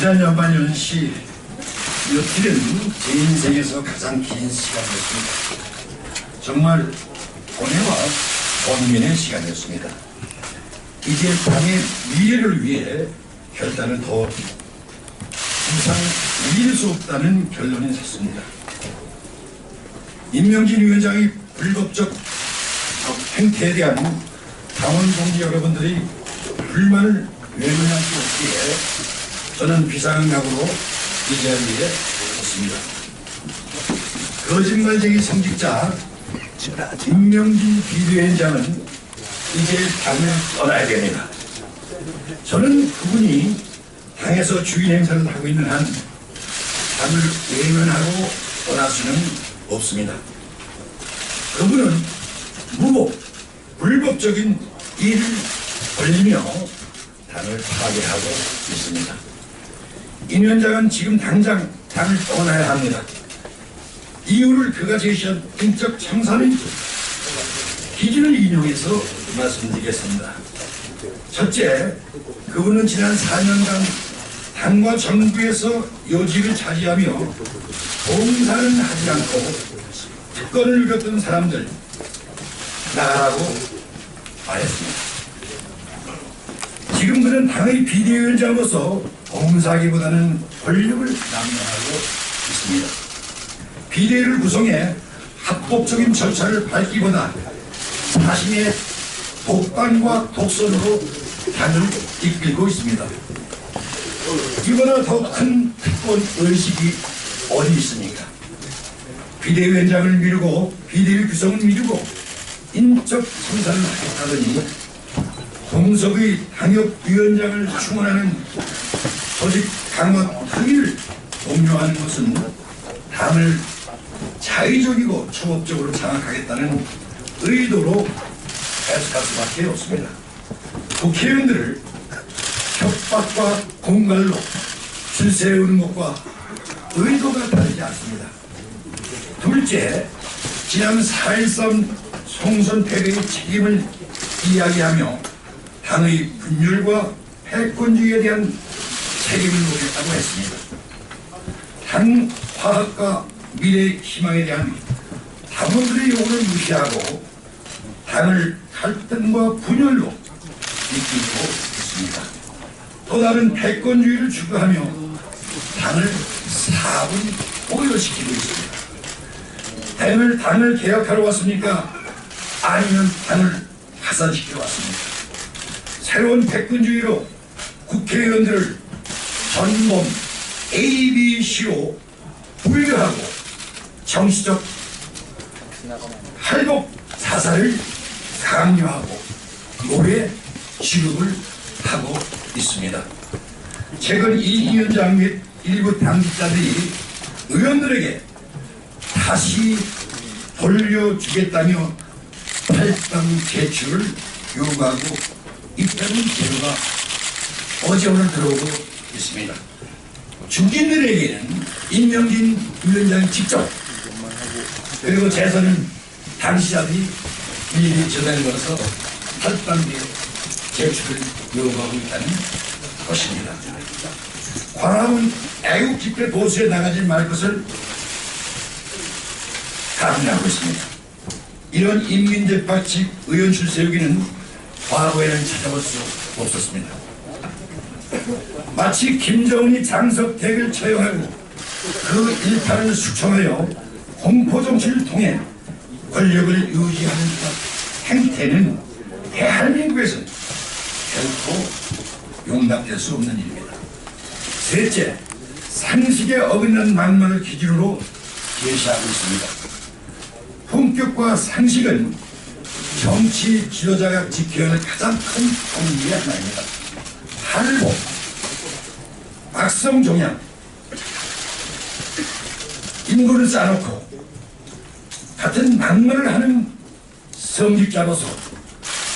지난 연말 연시 며칠은 제 인생에서 가장 긴 시간이었습니다. 정말 고뇌와 고민의 시간이었습니다. 이제 당의 미래를 위해 결단을 더 이상 미룰 수 없다는 결론이 섰습니다. 임명진 위원장의 불법적 행태에 대한 당원 동지 여러분들이 불만을 외면할 수 없기에 저는 비상각으로 이 자리에 섰습니다. 거짓말쟁이 성직자 임명진 비대위원장은 이제 당을 떠나야 됩니다. 저는 그분이 당에서 주인 행사를 하고 있는 한 당을 외면하고 떠날 수는 없습니다. 그분은 무법, 불법적인 일을 벌리며 당을 파괴하고 있습니다. 임 위원장은 지금 당장 당을 떠나야 합니다. 이유를 그가 제시한 인적 청산의 기준을 인용해서 말씀드리겠습니다. 첫째, 그분은 지난 4년간 당과 정부에서 요직을 차지하며 봉사는 하지 않고 특권을 누렸던 사람들 나가라고 말했습니다. 지금 그는 당의 비대위원장으로서 봉사하기보다는 권력을 남용하고 있습니다. 비대위를 구성해 합법적인 절차를 밟기보다 자신의 독단과 독선으로 당을 이끌고 있습니다. 이보다 더 큰 특권 의식이 어디 있습니까? 비대위원장을 미루고 비대위 구성을 미루고 인적 청산을 하겠다더니 동석의 당협위원장을 충원하는 조직 강화 특위를 독려하는 것은 당을 자의적이고 초법적으로 장악하겠다는 의도로 해석할 수밖에 없습니다. 국회의원들을 협박과 공갈로 줄 세우는 것과 의도가 다르지 않습니다. 둘째, 지난 4.13 총선 패배의 책임을 이야기하며 당의 분열과 패권주의에 대한 책임을 묻겠다고 했습니다. 당 화합과 미래의 희망에 대한 당원들의 요구를 무시하고 당을 갈등과 분열로 이끌고 있습니다. 또 다른 패권주의를 추구하며 당을 사분 오염시키고 있습니다. 당을 개혁하러 왔습니까? 아니면 당을 파산시키러 왔습니까? 새로운 패권주의로 국회의원들을 전범 ABC로 분류하고 정치적 할복 사살을 강요하고 노예 취급을 하고 있습니다. 최근 이 위원장 및 일부 당직자들이 의원들에게 다시 돌려주겠다며 탈당 제출을 요구하고 있다는 제도가 어제 오늘 들어오고 있습니다. 중진들에게는 임명진 위원장이 직접 그리고 재선은 당시자들이 미리 전화를 걸어서 탈당계 제출을 요구하고 있다는 것입니다. 광화문 애국 집회 보수에 나가지 말 것을 강요하고 있습니다. 이런 인민대파측 의원 출세우기는 과거에는 찾아볼 수 없었습니다. 마치 김정은이 장석택을 처형하고 그 일파를 숙청하여 공포정치를 통해 권력을 유지하는 행태는 대한민국에서 결코 용납될 수 없는 일입니다. 셋째, 상식에 어긋난 막말을 기준으로 제시하고 있습니다. 품격과 상식은 정치 지도자가 지켜야 할 가장 큰 공리의 하나입니다. 할복, 박성종양, 인물을 쌓아놓고 같은 막말을 하는 성직자로서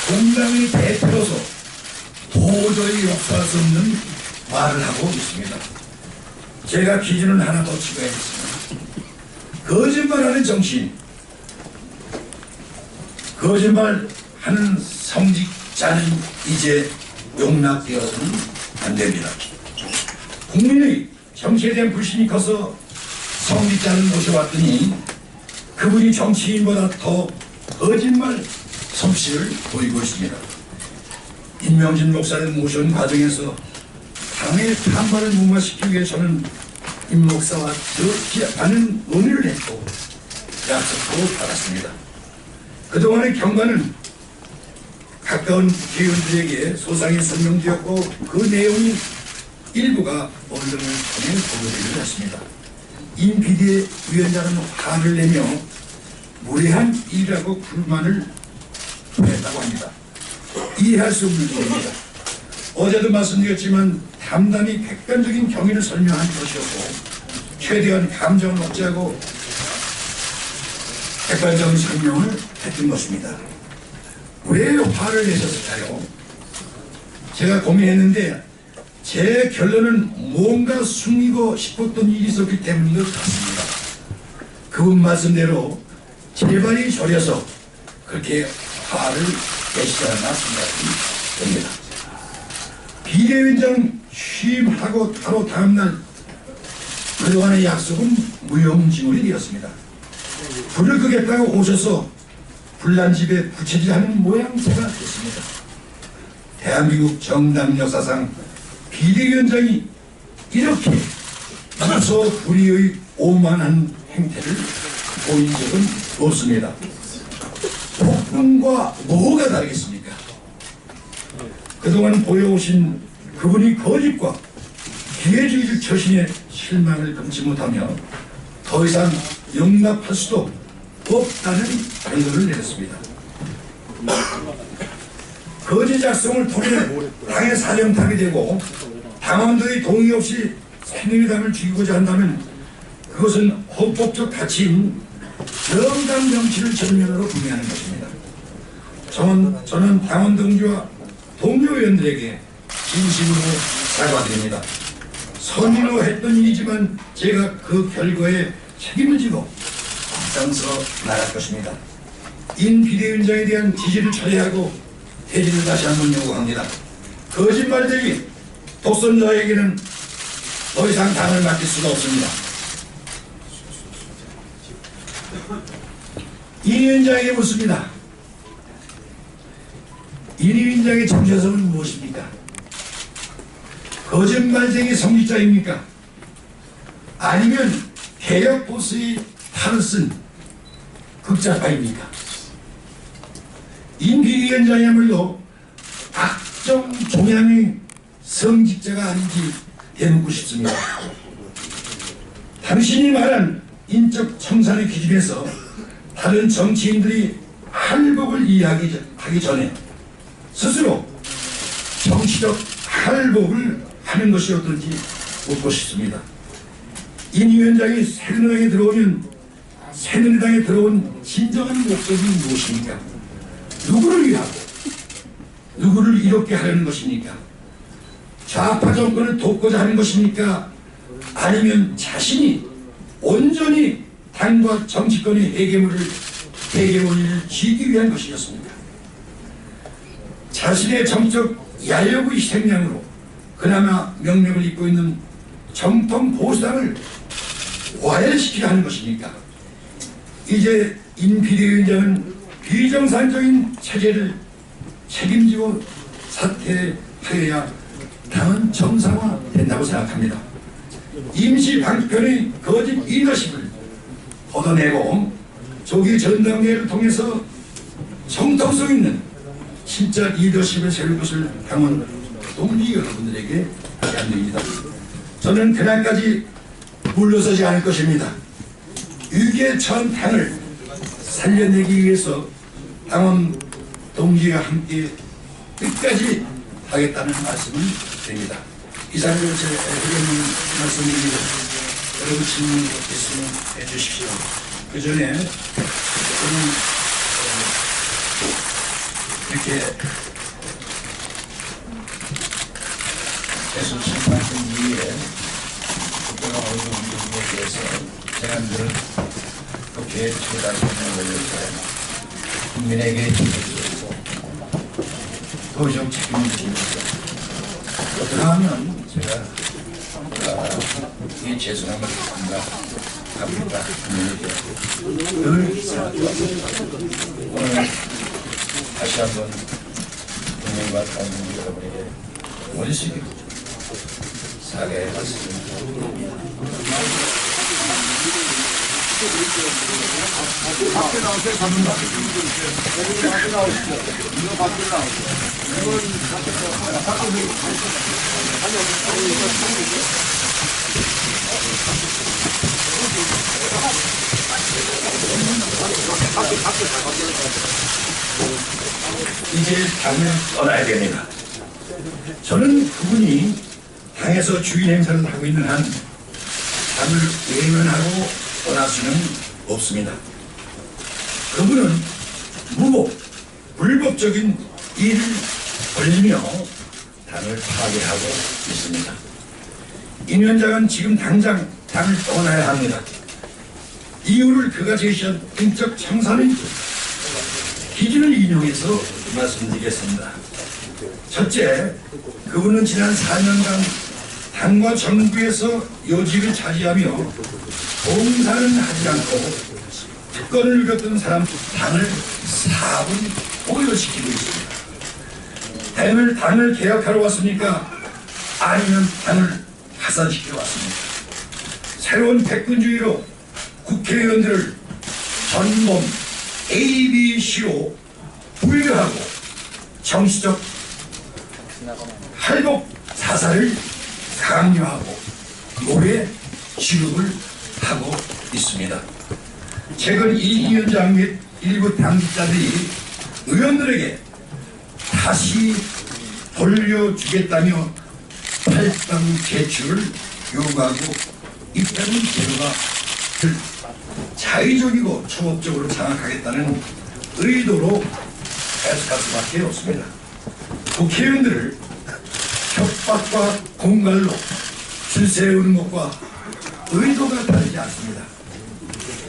공당의 대표로서 도저히 용서할 수 없는 말을 하고 있습니다. 제가 기준을 하나 더 추가하겠습니다. 거짓말하는 정치인, 거짓말하는 성직자는 이제 용납되어서는 안 됩니다. 국민의 정치에 대한 불신이 커서 성직자를 모셔왔더니 그분이 정치인보다 더 거짓말 솜씨를 보이고 있습니다. 임명진 목사를 모셔온 과정에서 당의 반발을 무마시키기 위해 저는 임 목사와 적지 않은 논의를 했고 약속도 받았습니다. 그동안의 경과는 가까운 국회의원들에게 소상히 설명드렸고 그 내용이 일부가 언론을 통해 보도되기도 했습니다. 임 비대위원장은 화를 내며 무례한 일이라고 불만을 표했다고 합니다. 이해할 수 없는 일입니다. 어제도 말씀드렸지만 담담히 객관적인 경위를 설명한 것이었고 최대한 감정을 억제하고 객관적인 설명을 했던 것입니다. 왜 화를 내셨을까요? 제가 고민했는데 제 결론은 뭔가 숨기고 싶었던 일이 있었기 때문인 것 같습니다. 그분 말씀대로 제발이 저려서 그렇게 화를 내시지 않았나 생각이 됩니다. 비대위원장 취임하고 바로 다음날 그동안의 약속은 무용지물이 되었습니다. 불을 끄겠다고 오셔서 불난집에 부채질하는 모양새가 됐습니다. 대한민국 정당 역사상 비대위원장이 이렇게 무서 불의의 오만한 행태를 보인 적은 없습니다. 폭군과 뭐가 다르겠습니까? 그동안 보여오신 그분이 거짓과 기회주의적 처신에 실망을 금치 못하며 더 이상 용납할 수도 없다는 결론을 내렸습니다. 거짓 작성을 통해 당의 사령탑이 되고 당원들의 동의 없이 새누리당을 죽이고자 한다면 그것은 헌법적 가치인 정당 정치를 전면으로 분명하는 것입니다. 저는 당원 동지와 동료 의원들에게 진심으로 사과드립니다. 선의로 했던 일이지만 제가 그 결과에 책임을 지고 앞장서 나갈 것입니다. 임 비대위원장에 대한 지지를 철회하고 퇴진을 다시 한번 요구합니다. 거짓말쟁이 독선자에게는 더 이상 당을 맡길 수가 없습니다. 이 위원장에게 묻습니다. 이 위원장의 정체성은 무엇입니까? 거짓말쟁이 성직자입니까? 아니면 개혁 보스의 탈을 쓴 극작가입니까? 임 비대위원장이야말로 악정 종양의 성직자가 아닌지 대묻고 싶습니다. 당신이 말한 인적 청산의 기준에서 다른 정치인들이 할복을 이해하기 전에 스스로 정치적 할복을 하는 것이 어떤지 묻고 싶습니다. 임 위원장이 새누리당에 들어오면 새누리당에 들어온 진정한 목적이 무엇입니까? 누구를 위하고 누구를 이롭게 하려는 것입니까? 좌파 정권을 돕고자 하는 것입니까? 아니면 자신이 온전히 당과 정치권의 헤게모니를 쥐기 위한 것이었습니까? 자신의 정적 야욕의 희생양으로 그나마 명명을 잇고 있는 정통 보수당을 와해시키려 하는 것입니까? 이제 임 비대위원장은 비정상적인 체제를 책임지고 사퇴하여야 당은 정상화된다고 생각합니다. 임시 방편의 거짓 리더십을 걷어내고 조기 전당대회를 통해서 정통성 있는 진짜 리더십을 세울 것을 당원 동지 여러분들에게 제안드립니다. 저는 그날까지 물러서지 않을 것입니다. 위기에 처한 당을 살려내기 위해서 당원 동지와 함께 끝까지 하겠다는 말씀을 드립니다. 이상으로 제 의견을 말씀드리고 여러분 질문 있으면 해주십시오. 그 전에 저는 이렇게 계속 심판하신 이후에 국가가 어느 정도에 대해서 제가 늘 그렇게 최다 설명을 올려서 국민에게 주고 도적 책임을 지면서 어떠하면 제가 이 죄송함이 있습니다. 갑니다. 늘 생각해왔습니다. 오늘 다시 한번 국민과 당국 여러분에게 원식이 사과해봤습니다. 밖에 나오세요. 잡는 거. 밖에 나오시죠. 이거 밖에 나오시죠. 이건 이제 당을 떠나야 됩니다. 저는 그분이 당에서 주인 행사를 하고 있는 한 당을 외면하고 떠날 수는 없습니다. 그분은 무법, 불법적인 일을 벌리며 당을 파괴하고 있습니다. 이 위원장은 지금 당장 당을 떠나야 합니다. 이유를 그가 제시한 인적 청산의 기준을 인용해서 말씀드리겠습니다. 첫째, 그분은 지난 4년간 당과 정부에서 요직을 차지하며 봉사는 하지 않고 특권을 누렸던 사람 당을 4분 오염시키고 있습니다. 당을 개혁하러 왔습니까? 아니면 당을 파산시키러 왔습니까? 새로운 패권주의로 국회의원들을 전범 ABC로 분류하고 정치적 할복 사사를 강요하고 노예 취급을 하고 있습니다. 최근 이 위원장 및 일부 당직자들이 의원들에게 다시 돌려주겠다며 탈당 제출을 요구하고 입장은 제도가 자의적이고 초법적으로 장악하겠다는 의도로 해석할 수밖에 없습니다. 국회의원들을 협박과 공갈로 줄세우는 것과 의도가 다르지 않습니다.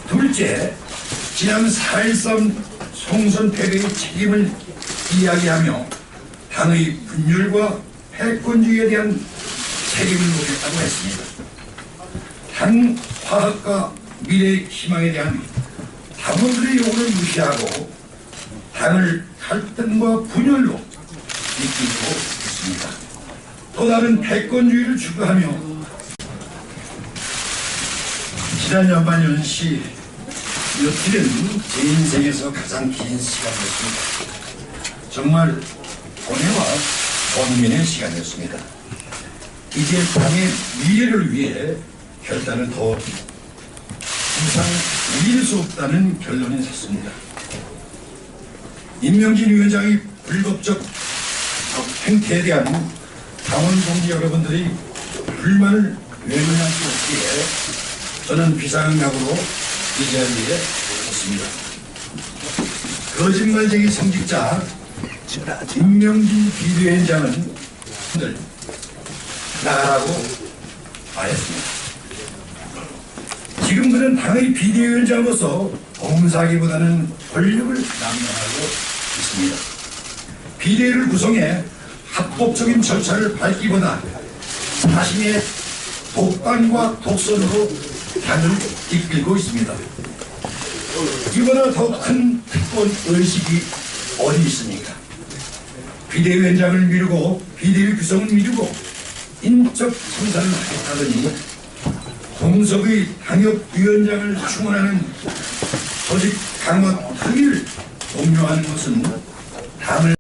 둘째, 지난 4.13 총선 패배의 책임을 이야기하며 당의 분열과 패권주의에 대한 책임을 묻겠다고 했습니다. 당 화합과 미래의 희망에 대한 당원들의 요구를 무시하고 당을 갈등과 분열로 이끌고 있습니다. 또 다른 패권주의를 추구하며 지난 연말 연시 며칠은 제 인생에서 가장 긴 시간이었습니다. 정말 고뇌와 고민의 시간이었습니다. 이제 당의 미래를 위해 결단을 더 이상 미룰 수 없다는 결론이 섰습니다. 임명진 위원장의 불법적 행태에 대한 당원 동지 여러분들이 불만을 외면할 수 없기에 저는 비상각으로 이 자리에 섰습니다. 거짓말쟁이 성직자 임명진 비대위원장은 나가라고 말했습니다. 지금 그는 당의 비대위원장으로서 봉사하기보다는 권력을 남용하고 있습니다. 비대위를 구성해 합법적인 절차를 밟기보다 자신의 독단과 독선으로 당을 이끌고 있습니다. 이보다 더 큰 특권 의식이 어디 있습니까? 비대위원장을 미루고 비대위 구성을 미루고 인적 청산을 하겠다더니 공석의 당협위원장을 충원하는 조직 강화 특위를 독려하는 것은 당을